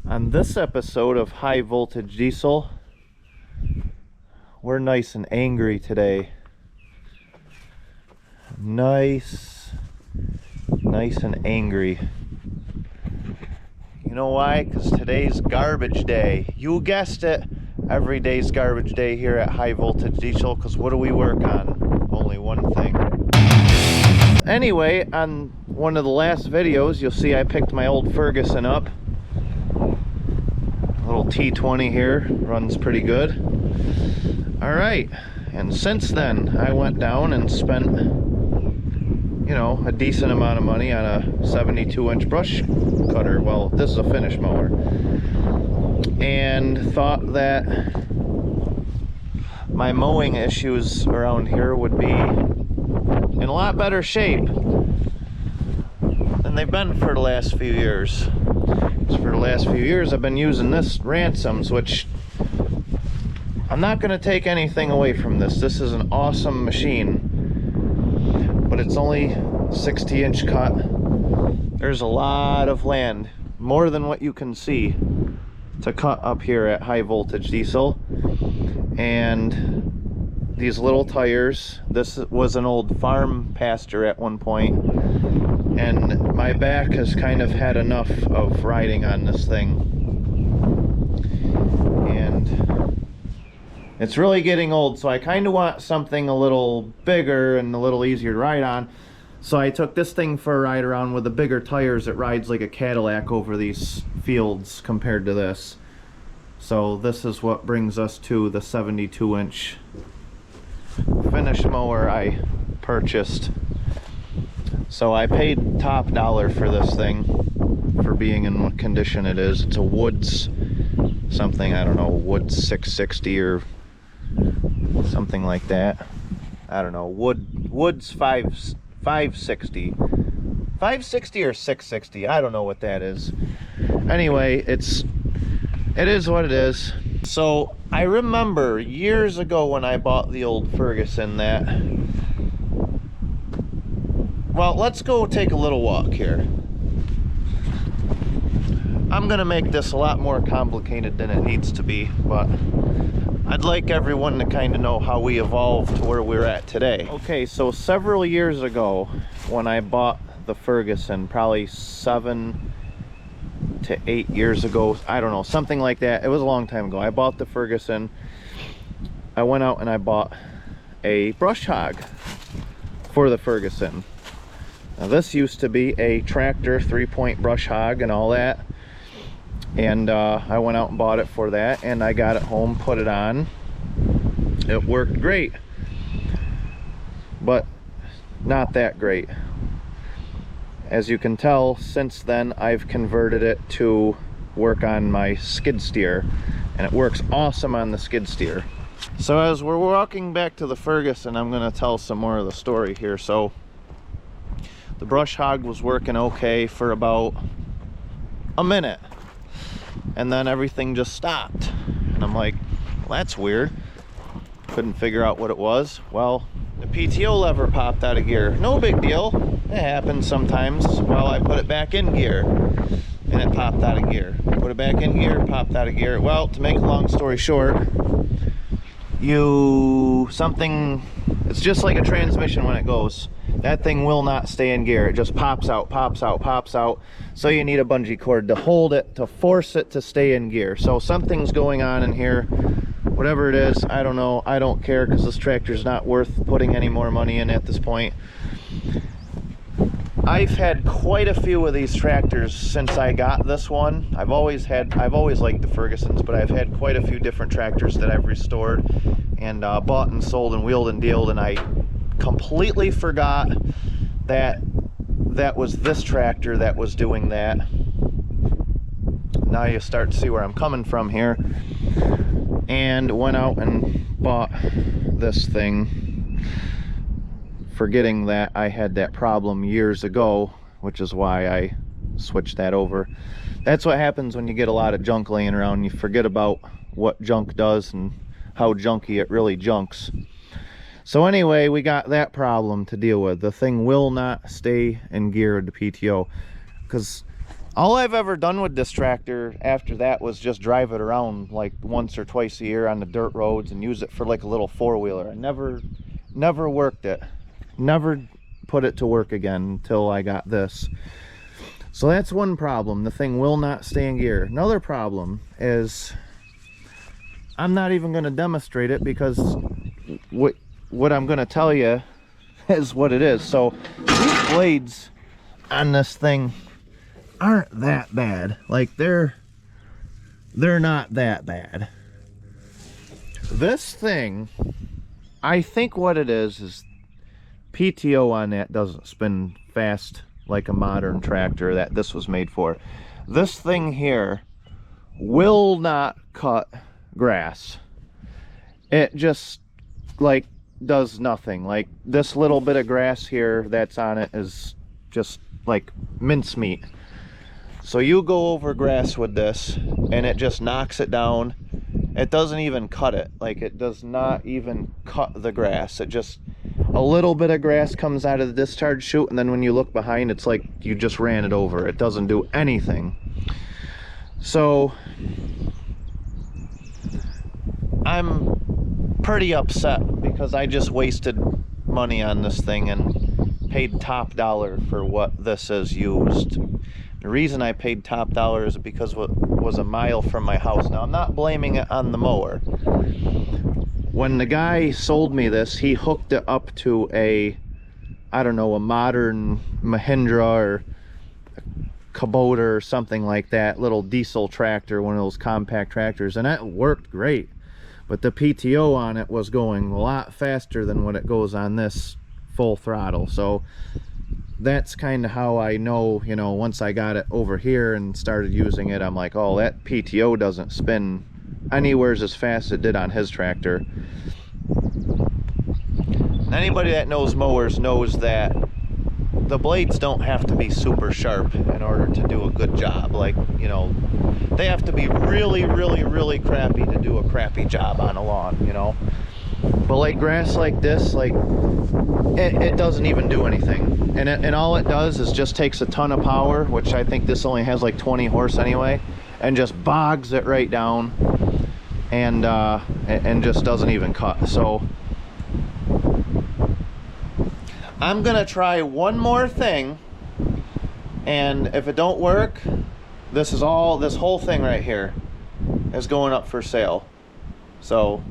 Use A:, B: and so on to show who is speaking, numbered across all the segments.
A: On this episode of High Voltage Diesel, we're nice and angry today. Nice and angry. You know why? Because today's garbage day. You guessed it. Every day's garbage day here at High Voltage Diesel, because what do we work on? Only one thing. Anyway, on one of the last videos, you'll see I picked my old Ferguson up. Little T20 here, runs pretty good. Alright, and since then I went down and spent, you know, a decent amount of money on a 72-inch brush cutter. Well, this is a finish mower. And thought that my mowing issues around here would be in a lot better shape than they've been for the last few years. For the last few years I've been using this Ransoms, which I'm not going to take anything away from this. This is an awesome machine, but it's only 60-inch cut. There's a lot of land, more than what you can see, to cut up here at High Voltage Diesel. And these little tires, this was an old farm pasture at one point, and my back has kind of had enough of riding on this thing, and it's really getting old, so I kind of want something a little bigger and a little easier to ride on. So I took this thing for a ride around with the bigger tires. It rides like a Cadillac over these fields compared to this. So this is what brings us to the 72-inch finish mower I purchased. So I paid top dollar for this thing, for being in what condition it is. It's a Woods something, I don't know, Woods 660 or something like that. I don't know, Woods 560 or 660, I don't know what that is. Anyway, it is what it is. So I remember years ago when I bought the old Ferguson that, well, let's go take a little walk here. I'm gonna make this a lot more complicated than it needs to be, but I'd like everyone to kind of know how we evolved to where we're at today. Okay, so several years ago when I bought the Ferguson, probably 7 to 8 years ago, I don't know, something like that. It was a long time ago. I bought the Ferguson. I went out and I bought a brush hog for the Ferguson. Now this used to be a tractor 3-point brush hog and all that, and I went out and bought it for that, and I got it home, put it on. It worked great, but not that great. As you can tell, since then I've converted it to work on my skid steer, and it works awesome on the skid steer. So as we're walking back to the Ferguson, I'm going to tell some more of the story here. So the brush hog was working okay for about a minute, and then everything just stopped, and I'm like, well, that's weird. Couldn't figure out what it was. Well, the PTO lever popped out of gear. No big deal, it happens sometimes. Well, I put it back in gear and it popped out of gear. Put it back in gear, popped out of gear. Well, to make a long story short, it's just like a transmission when it goes. That thing will not stay in gear. It just pops out, pops out, pops out. So you need a bungee cord to hold it, to force it to stay in gear. So something's going on in here. Whatever it is, I don't know. I don't care, because this tractor's not worth putting any more money in at this point. I've had quite a few of these tractors since I got this one. I've always liked the Fergusons, but I've had quite a few different tractors that I've restored and bought and sold and wheeled and dealed, and I completely forgot that that was this tractor that was doing that. Now you start to see where I'm coming from here. And went out and bought this thing, forgetting that I had that problem years ago, which is why I switched that over. That's what happens when you get a lot of junk laying around. You forget about what junk does and how junky it really junks. So anyway, we got that problem to deal with. The thing will not stay in gear at the PTO, because All I've ever done with this tractor after that was just drive it around like once or twice a year on the dirt roads and use it for like a little four-wheeler. I never worked it. Never put it to work again until I got this. So that's one problem. The thing will not stay in gear. Another problem is I'm not even going to demonstrate it because what I'm going to tell you is what it is. So these blades on this thing aren't that bad. Like they're not that bad. This thing, I think what it is PTO on that doesn't spin fast like a modern tractor that this was made for. This thing here will not cut grass. It just like does nothing. Like this little bit of grass here that's on it is just like mincemeat. So you go over grass with this and it just knocks it down. It doesn't even cut it. Like it does not even cut the grass. It just, a little bit of grass comes out of the discharge chute, and then when you look behind, it's like you just ran it over. It doesn't do anything. So I'm pretty upset because I just wasted money on this thing and paid top dollar for what this is used. The reason I paid top dollar is because it was a mile from my house. Now I'm not blaming it on the mower. When the guy sold me this, he hooked it up to a, I don't know, a modern Mahindra or Kubota or something like that, little diesel tractor, one of those compact tractors, and that worked great. But the PTO on it was going a lot faster than what it goes on this full throttle. So that's kind of how I know, you know, once I got it over here and started using it, I'm like, oh, that PTO doesn't spin anywhere as fast as it did on his tractor. Anybody that knows mowers knows that the blades don't have to be super sharp in order to do a good job. Like, you know, they have to be really, really, really crappy to do a crappy job on a lawn, you know. But like grass like this, like it doesn't even do anything, and all it does is just takes a ton of power, which I think this only has like 20 horse anyway, and just bogs it right down, and just doesn't even cut. So I'm gonna try one more thing, and if it don't work, this whole thing right here is going up for sale. So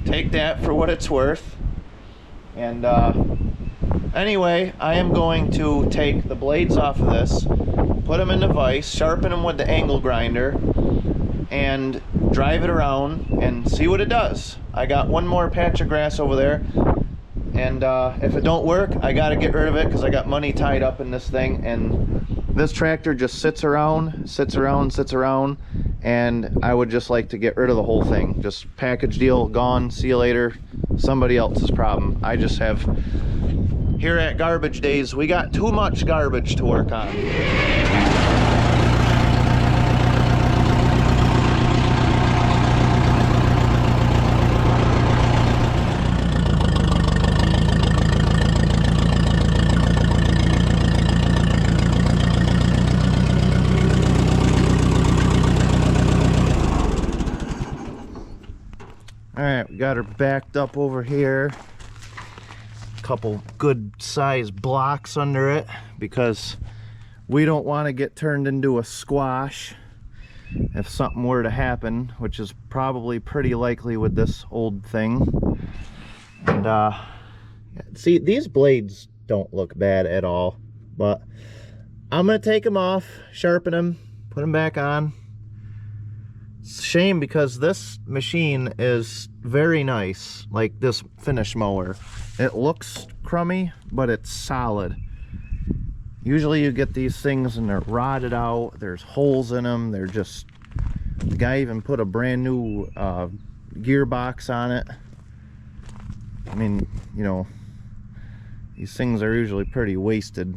A: take that for what it's worth. And anyway, I am going to take the blades off of this, put them in the vise, sharpen them with the angle grinder, and drive it around and see what it does. I got one more patch of grass over there, and if it don't work, I got to get rid of it because I got money tied up in this thing. And this tractor just sits around, and I would just like to get rid of the whole thing. Just package deal, gone, see you later, somebody else's problem. I just have, here at Garbage Days, we got too much garbage to work on. Alright, we got her backed up over here. Couple good sized blocks under it because we don't want to get turned into a squash if something were to happen, which is probably pretty likely with this old thing. And see, these blades don't look bad at all, but I'm gonna take them off, sharpen them, put them back on. It's a shame because this machine is very nice, like this finish mower. It looks crummy, but it's solid. Usually you get these things and they're rotted out, there's holes in them, they're just, the guy even put a brand new gearbox on it. I mean, you know, these things are usually pretty wasted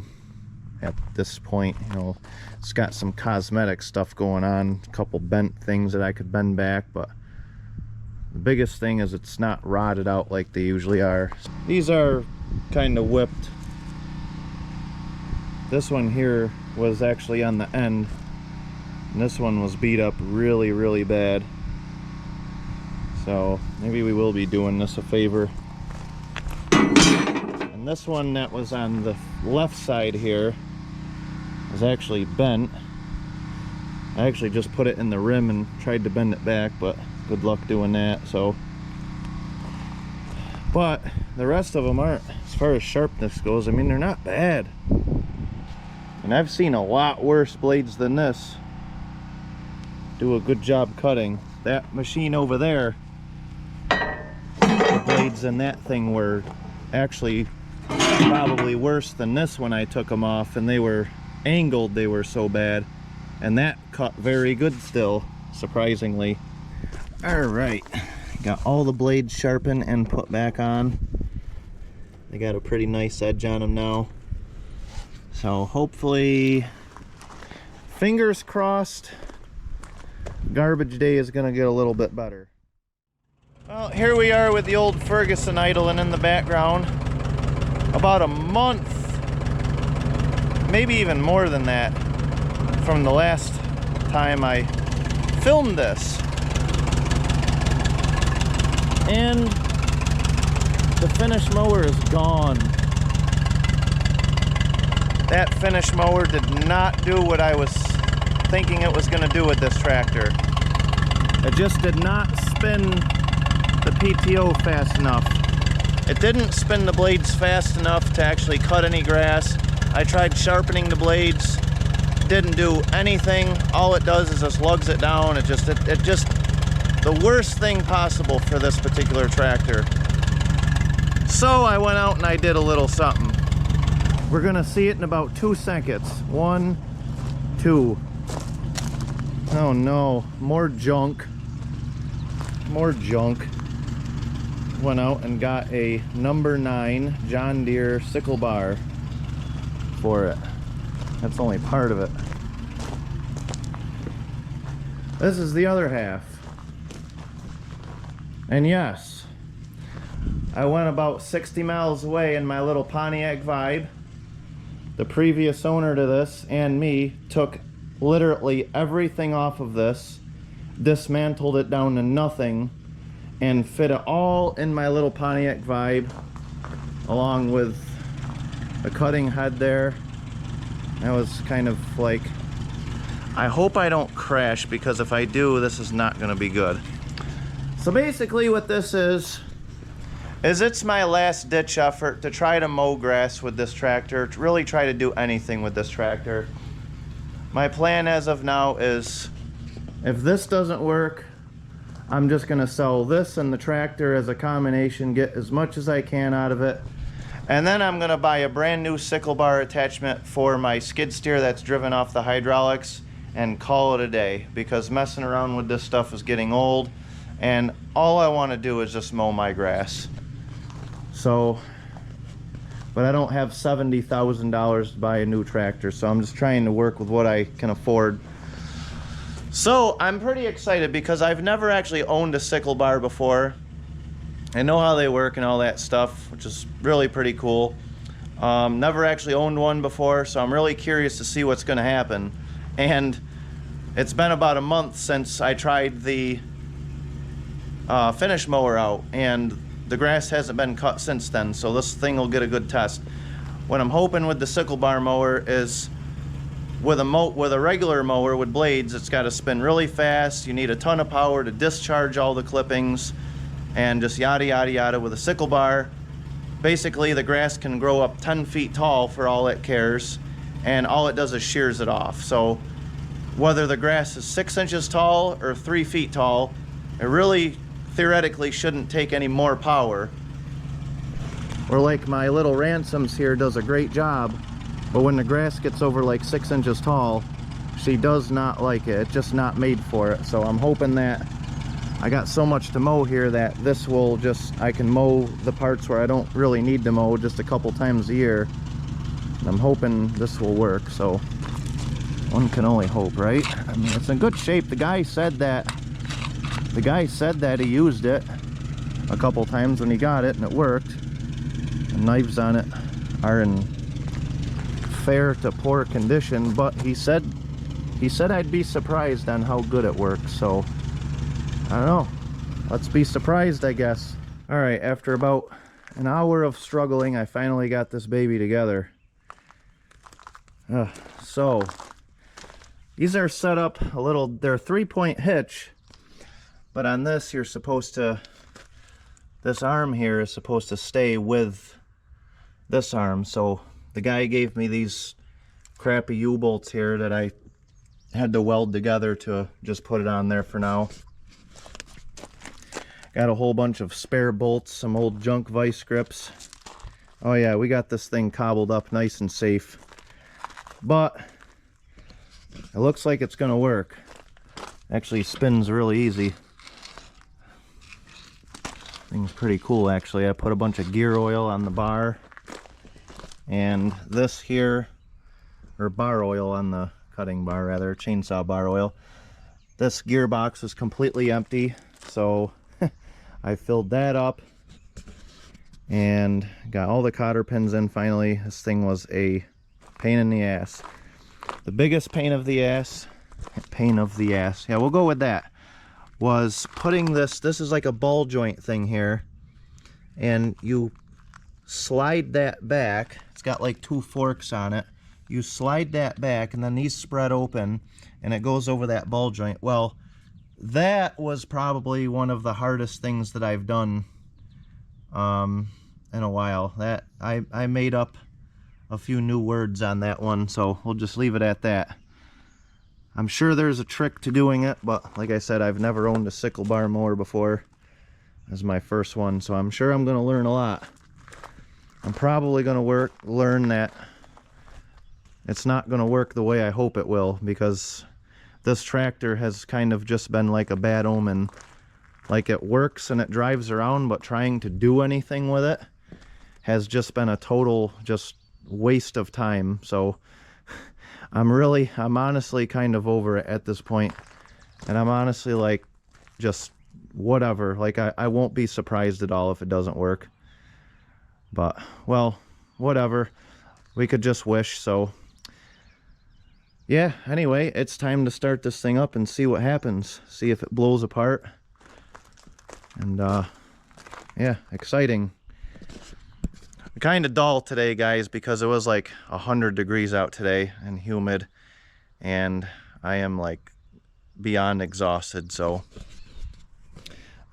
A: at this point. You know, it's got some cosmetic stuff going on, a couple bent things that I could bend back, but the biggest thing is it's not rotted out like they usually are. These are kind of whipped. This one here was actually on the end, and this one was beat up really, really bad. So maybe we will be doing this a favor. And this one that was on the left side here was actually bent. I actually just put it in the rim and tried to bend it back, but good luck doing that. So, but the rest of them aren't, as far as sharpness goes, I mean, they're not bad. And I've seen a lot worse blades than this do a good job cutting. That machine over there, the blades in that thing were actually probably worse than this when I took them off, and they were angled, they were so bad. And that cut very good still, surprisingly. All right, got all the blades sharpened and put back on. They got a pretty nice edge on them now. So hopefully, fingers crossed, garbage day is gonna get a little bit better. Well, here we are with the old Ferguson idling in the background. About a month, maybe even more than that, from the last time I filmed this. And the finish mower is gone. That finish mower did not do what I was thinking it was going to do with this tractor. It just did not spin the PTO fast enough. It didn't spin the blades fast enough to actually cut any grass. I tried sharpening the blades, didn't do anything. All it does is just lugs it down. It just the worst thing possible for this particular tractor. So I went out and I did a little something. We're gonna see it in about 2 seconds. 1, 2. Oh no, more junk. More junk. Went out and got a number 9 John Deere sickle bar for it. That's only part of it. This is the other half. And yes, I went about 60 miles away in my little Pontiac Vibe. The previous owner to this and me took literally everything off of this, dismantled it down to nothing, and fit it all in my little Pontiac Vibe, along with the cutting head there. That was kind of like, I hope I don't crash, because if I do, this is not going to be good. So basically what this is it's my last ditch effort to try to mow grass with this tractor, to really try to do anything with this tractor. My plan as of now is, if this doesn't work, I'm just going to sell this and the tractor as a combination, get as much as I can out of it. And then I'm going to buy a brand new sickle bar attachment for my skid steer that's driven off the hydraulics and call it a day, because messing around with this stuff is getting old, and all I want to do is just mow my grass. So, but I don't have $70,000 to buy a new tractor, so I'm just trying to work with what I can afford. So I'm pretty excited because I've never actually owned a sickle bar before. I know how they work and all that stuff, which is really pretty cool. Never actually owned one before, so I'm really curious to see what's going to happen. And it's been about a month since I tried the finish mower out, and the grass hasn't been cut since then, so this thing will get a good test. What I'm hoping with the sickle bar mower is, with a regular mower with blades, it's got to spin really fast. You need a ton of power to discharge all the clippings, and just yada yada yada. With a sickle bar, basically the grass can grow up 10 feet tall for all it cares, and all it does is shears it off. So whether the grass is 6 inches tall or 3 feet tall, it really theoretically shouldn't take any more power. Or like my little Ransoms here does a great job, but when the grass gets over like 6 inches tall, she does not like it. It's just not made for it. So I'm hoping that I got so much to mow here that this will just, I can mow the parts where I don't really need to mow just a couple times a year. And I'm hoping this will work. So one can only hope, right? I mean, it's in good shape. The guy said that he used it a couple times when he got it and it worked. The knives on it are in fair to poor condition, but he said I'd be surprised on how good it works, so I don't know. Let's be surprised, I guess. All right, after about an hour of struggling, I finally got this baby together. So these are set up a little, they're 3-point hitch, but on this you're supposed to, this arm here is supposed to stay with this arm. So the guy gave me these crappy U-bolts here that I had to weld together to just put it on there for now. Got a whole bunch of spare bolts, some old junk vice grips. Oh yeah, we got this thing cobbled up nice and safe. But it looks like it's gonna work. Actually spins really easy. Thing's pretty cool actually. I put a bunch of gear oil on the bar. And this here, or bar oil on the cutting bar rather, chainsaw bar oil. This gearbox is completely empty, so I filled that up and got all the cotter pins in finally. This thing was a pain in the ass. The biggest pain of the ass, yeah, we'll go with that, was putting this is like a ball joint thing here, and you slide that back. It's got like 2 forks on it. You slide that back and then these spread open and it goes over that ball joint. Well, that was probably one of the hardest things that I've done in a while. That I made up a few new words on that one, so we'll just leave it at that. I'm sure there's a trick to doing it, but like I said, I've never owned a sickle bar mower before. This is my first one, so I'm sure I'm going to learn a lot. I'm probably going to learn that it's not going to work the way I hope it will, because this tractor has kind of just been like a bad omen. Like, it works and it drives around, but trying to do anything with it has just been a total just waste of time. So I'm honestly kind of over it at this point, and I'm honestly like, just whatever. Like, I won't be surprised at all if it doesn't work, but well, whatever. We could just wish. So yeah, anyway, it's time to start this thing up and see what happens, see if it blows apart. And yeah, exciting. Kind of dull today, guys, because it was like 100 degrees out today and humid, and I am like beyond exhausted, so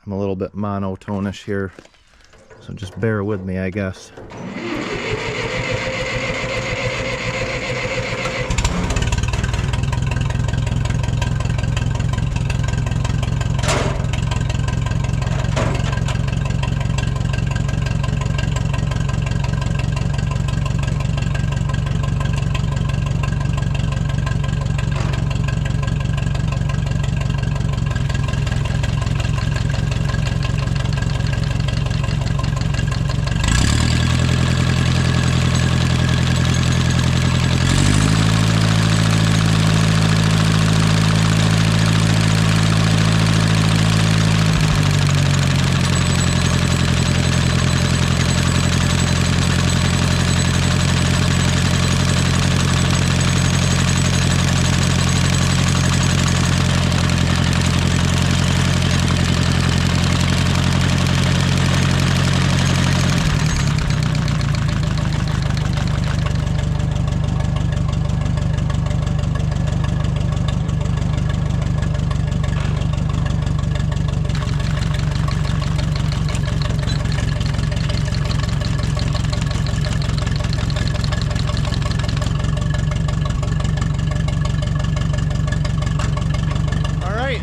A: I'm a little bit monotonish here, so just bear with me, I guess.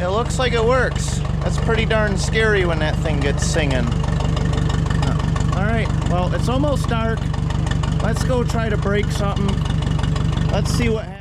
A: It looks like it works. That's pretty darn scary when that thing gets singing. Alright, well, it's almost dark. Let's go try to break something. Let's see what happens.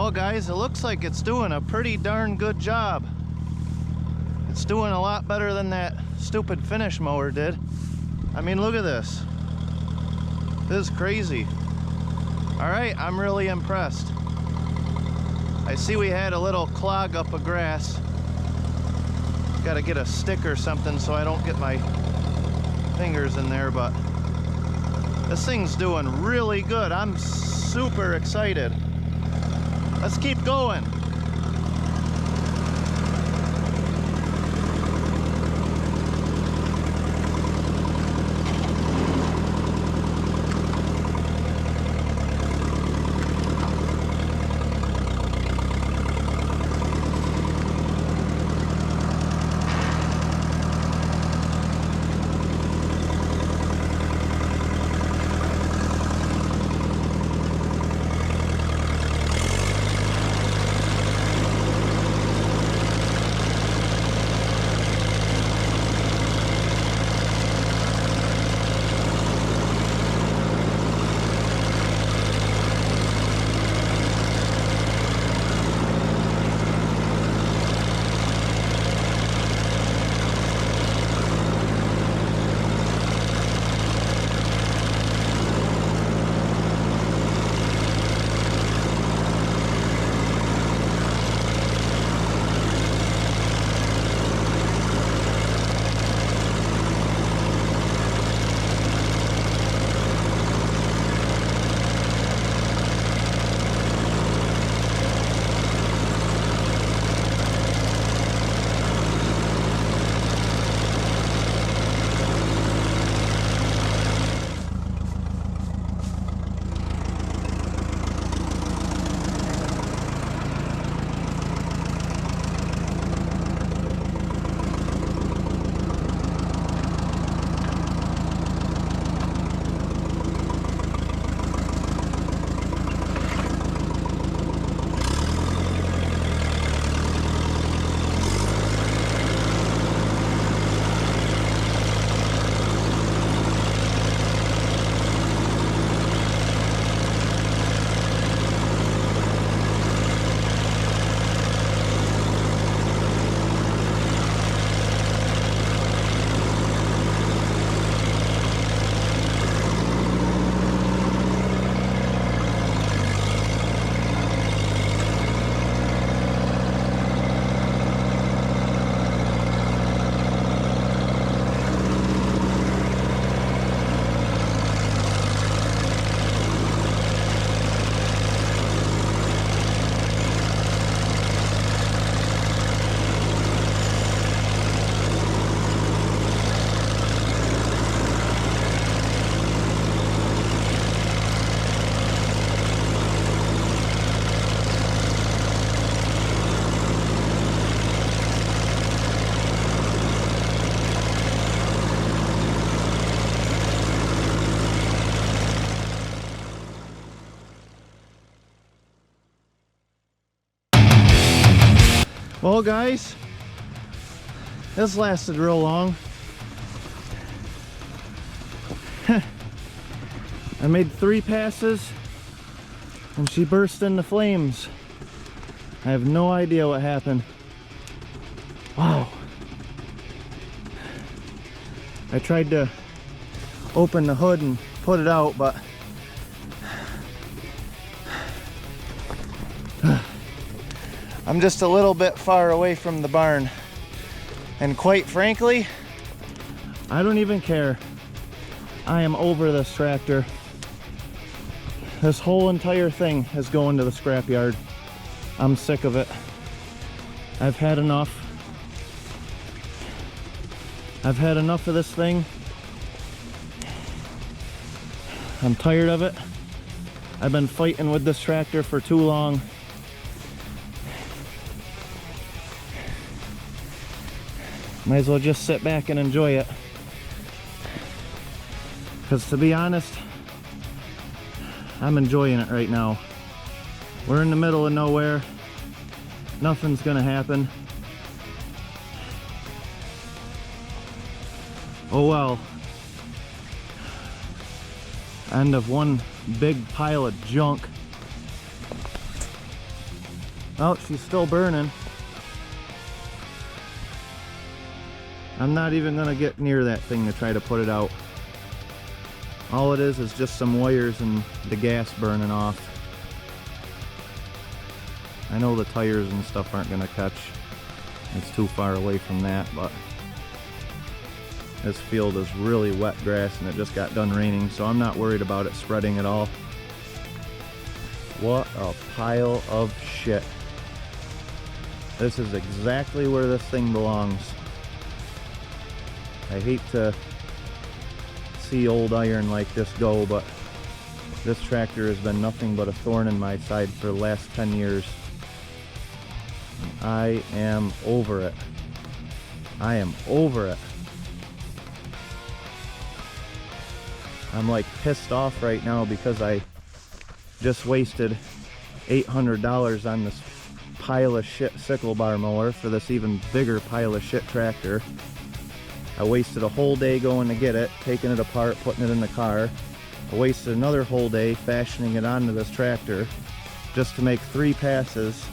A: Well guys, it looks like it's doing a pretty darn good job. It's doing a lot better than that stupid finish mower did. I mean, look at this. This is crazy. All right, I'm really impressed. I see we had a little clog up of grass. Got to get a stick or something so I don't get my fingers in there, but this thing's doing really good. I'm super excited. Let's keep going. Well guys, this lasted real long. I made 3 passes and she burst into flames. I have no idea what happened. Wow. I tried to open the hood and put it out, but I'm just a little bit far away from the barn. And quite frankly, I don't even care. I am over this tractor. This whole entire thing is going to the scrapyard. I'm sick of it. I've had enough. I've had enough of this thing. I'm tired of it. I've been fighting with this tractor for too long. Might as well just sit back and enjoy it. Because to be honest, I'm enjoying it right now. We're in the middle of nowhere. Nothing's gonna happen. Oh well. End of one big pile of junk. Oh, she's still burning. I'm not even gonna get near that thing to try to put it out. All it is just some wires and the gas burning off. I know the tires and stuff aren't gonna catch. It's too far away from that, but this field is really wet grass and it just got done raining, so I'm not worried about it spreading at all. What a pile of shit. This is exactly where this thing belongs. I hate to see old iron like this go, but this tractor has been nothing but a thorn in my side for the last 10 years. I am over it. I am over it. I'm like pissed off right now because I just wasted $800 on this pile of shit sickle bar mower for this even bigger pile of shit tractor. I wasted a whole day going to get it, taking it apart, putting it in the car. I wasted another whole day fashioning it onto this tractor just to make 3 passes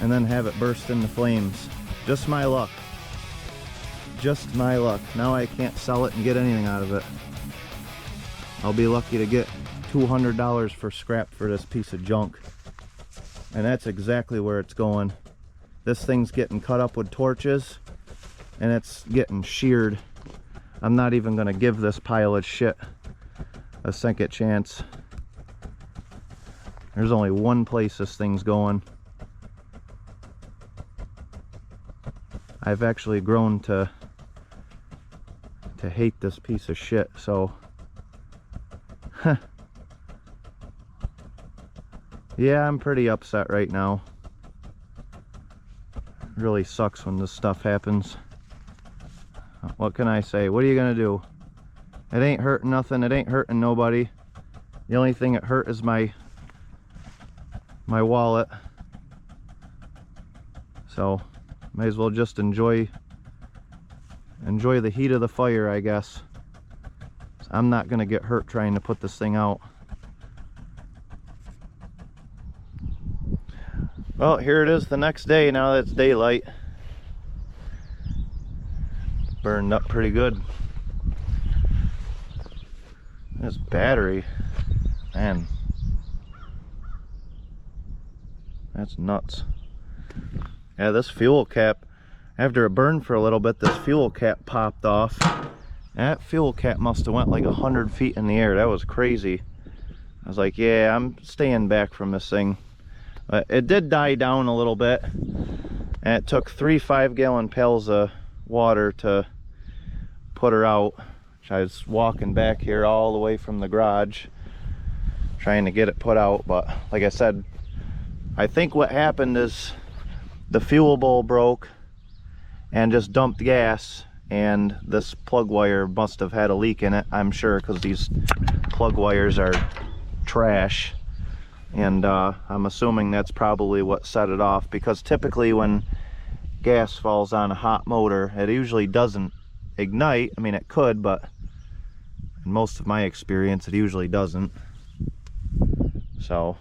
A: and then have it burst into flames. Just my luck. Just my luck. Now I can't sell it and get anything out of it. I'll be lucky to get $200 for scrap for this piece of junk. And that's exactly where it's going. This thing's getting cut up with torches and it's getting sheared. I'm not even gonna give this pile of shit a second chance. There's only one place this thing's going. I've actually grown to hate this piece of shit, so yeah, I'm pretty upset right now. It really sucks when this stuff happens. What can I say? What are you gonna do? It ain't hurting nothing. It ain't hurting nobody. The only thing that hurt is my wallet. So might as well just enjoy the heat of the fire, I guess. I'm not gonna get hurt trying to put this thing out. Well, here it is the next day, now that it's daylight. Burned up pretty good. This battery, man, that's nuts. Yeah, this fuel cap, after it burned for a little bit, this fuel cap popped off. That fuel cap must have went like 100 feet in the air. That was crazy. I was like, yeah, I'm staying back from this thing. It did die down a little bit, and it took 3 5-gallon pails of water to put her out. I was walking back here all the way from the garage trying to get it put out, but like I said, I think what happened is the fuel bowl broke and just dumped gas, and this plug wire must have had a leak in it, I'm sure, because these plug wires are trash. And I'm assuming that's probably what set it off, because typically when gas falls on a hot motor, it usually doesn't ignite. I mean, it could, but in most of my experience, it usually doesn't. So,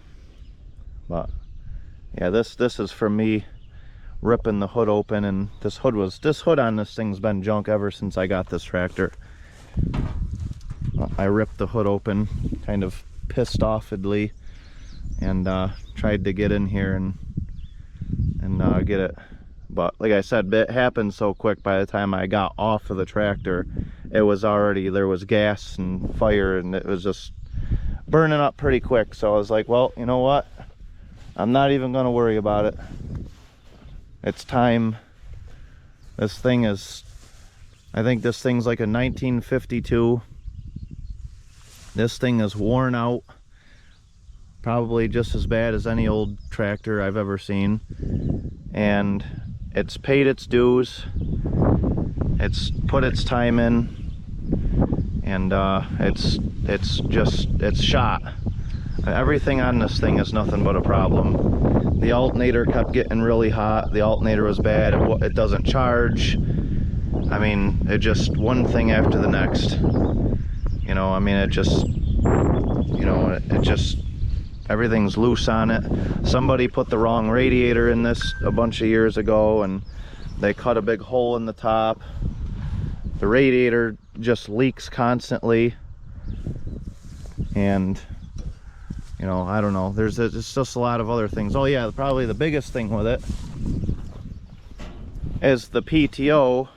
A: but yeah, this is from me ripping the hood open, and this hood on this thing's been junk ever since I got this tractor. I ripped the hood open kind of pissed offedly, and tried to get in here and get it, but like I said, it happened so quick. By the time I got off of the tractor, it was already, there was gas and fire, and it was just burning up pretty quick. So I was like, well, you know what, I'm not even going to worry about it. It's time. This thing is, I think this thing's like a 1952. This thing is worn out, probably just as bad as any old tractor I've ever seen, and it's paid its dues. It's put its time in, and it's shot. Everything on this thing is nothing but a problem. The alternator kept getting really hot. The alternator was bad. It doesn't charge. I mean, it just one thing after the next. You know, I mean, it just, you know, it just everything's loose on it. Somebody put the wrong radiator in this a bunch of years ago, and they cut a big hole in the top. The radiator just leaks constantly, and you know, I don't know, there's just a lot of other things. Oh yeah, probably the biggest thing with it is the PTO.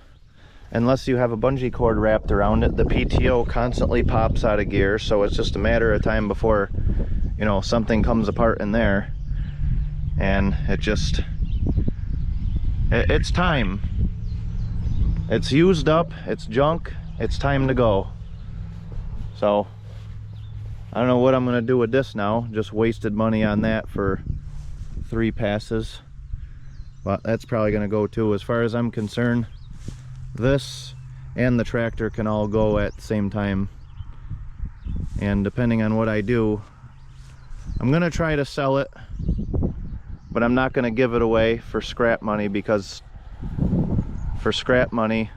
A: Unless you have a bungee cord wrapped around it, the PTO constantly pops out of gear, so it's just a matter of time before, you know, something comes apart in there. And it's time. It's used up, it's junk, it's time to go. So I don't know what I'm gonna do with this now. Just wasted money on that for 3 passes, but that's probably gonna go too. As far as I'm concerned, this and the tractor can all go at the same time, and depending on what I do, I'm gonna try to sell it, but I'm not gonna give it away for scrap money, because for scrap money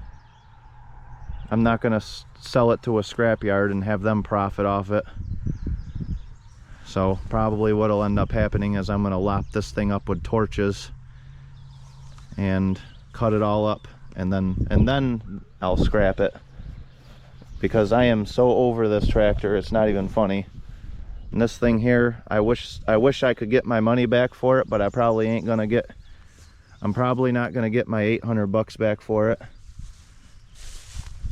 A: I'm not gonna sell it to a scrap yard and have them profit off it. So probably what'll end up happening is I'm gonna lop this thing up with torches and cut it all up, and then I'll scrap it, because I am so over this tractor, it's not even funny. And this thing here, I wish I could get my money back for it, but I probably ain't gonna get, I'm probably not gonna get my 800 bucks back for it.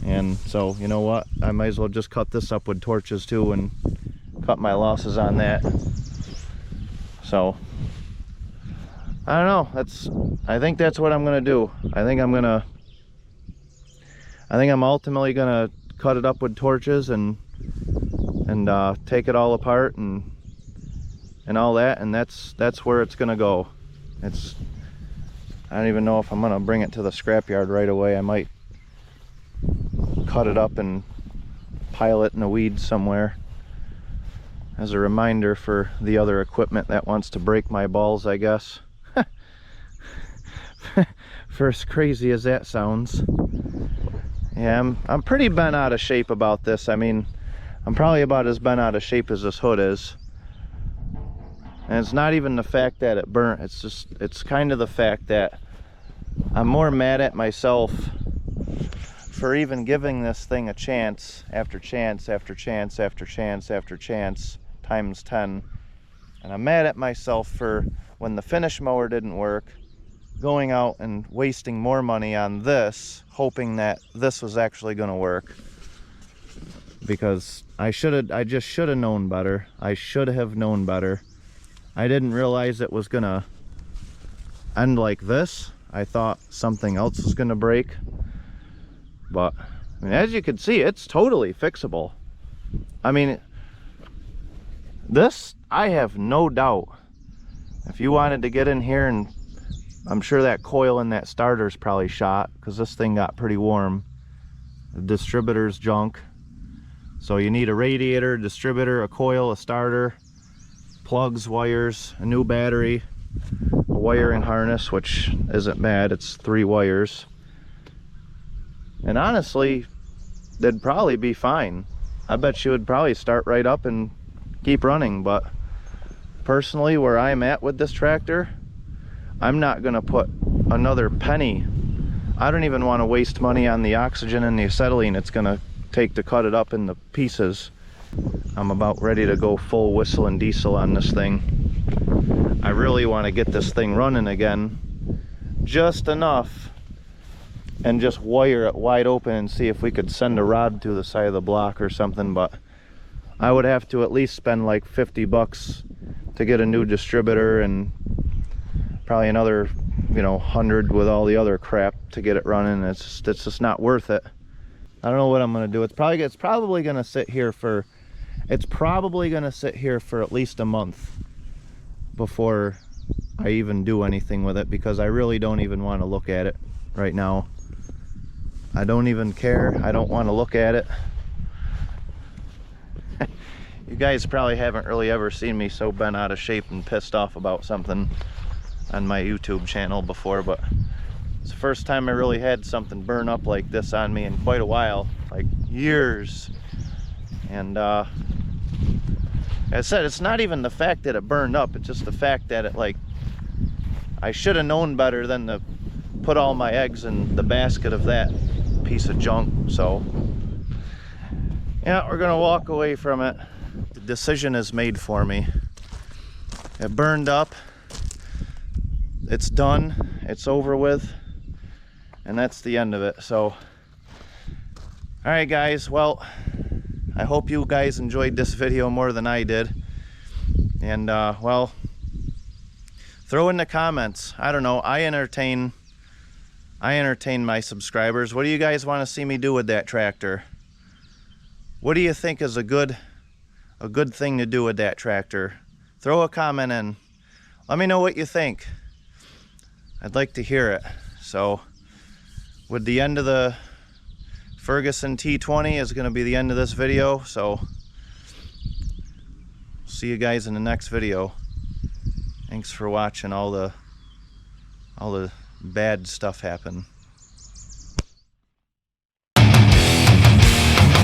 A: And so, you know what, I might as well just cut this up with torches too and cut my losses on that. So I don't know, I think that's what I'm gonna do. I think I'm ultimately gonna cut it up with torches and take it all apart and all that, and that's where it's gonna go. I don't even know if I'm gonna bring it to the scrapyard right away. I might cut it up and pile it in a weed somewhere as a reminder for the other equipment that wants to break my balls, I guess. For as crazy as that sounds. Yeah, I'm pretty bent out of shape about this. I mean, I'm probably about as bent out of shape as this hood is. And it's not even the fact that it burnt, it's kind of the fact that I'm more mad at myself for even giving this thing a chance after chance after chance after chance after chance times 10. And I'm mad at myself for, when the finish mower didn't work, going out and wasting more money on this, hoping that this was actually going to work. Because I just should have known better. I should have known better. I didn't realize it was gonna end like this. I thought something else was gonna break. But I mean, as you can see, it's totally fixable. I mean, this, I have no doubt, if you wanted to get in here, and I'm sure that coil in that starter's probably shot, because this thing got pretty warm. The distributor's junk. So you need a radiator, a distributor, a coil, a starter, plugs, wires, a new battery, a wiring harness, which isn't bad, it's 3 wires. And honestly, they'd probably be fine. I bet you would probably start right up and keep running. But personally, where I'm at with this tractor, I'm not gonna put another penny. I don't even want to waste money on the oxygen and the acetylene it's gonna take to cut it up into pieces. I'm about ready to go full whistle and diesel on this thing. I really want to get this thing running again, just enough, and just wire it wide open and see if we could send a rod through the side of the block or something. But I would have to at least spend like 50 bucks to get a new distributor, and probably another, you know, 100 with all the other crap to get it running. It's just not worth it. I don't know what I'm gonna do. It's probably gonna sit here for at least a month before I even do anything with it, because I really don't even want to look at it right now. I don't even care. I don't want to look at it. You guys probably haven't really ever seen me so bent out of shape and pissed off about something on my YouTube channel before, but it's the first time I really had something burn up like this on me in quite a while, like years. And I said, it's not even the fact that it burned up, it's just the fact that it, like, I should have known better than to put all my eggs in the basket of that piece of junk. So yeah, we're gonna walk away from it. The decision is made for me. It burned up, it's done, it's over with, and that's the end of it. So all right guys, well, I hope you guys enjoyed this video more than I did. And well, throw in the comments. I don't know, I entertain my subscribers. What do you guys want to see me do with that tractor? What do you think is a good thing to do with that tractor? Throw a comment in. Let me know what you think. I'd like to hear it. So with the end of the Ferguson T20 is going to be the end of this video, so see you guys in the next video. Thanks for watching all the bad stuff happen.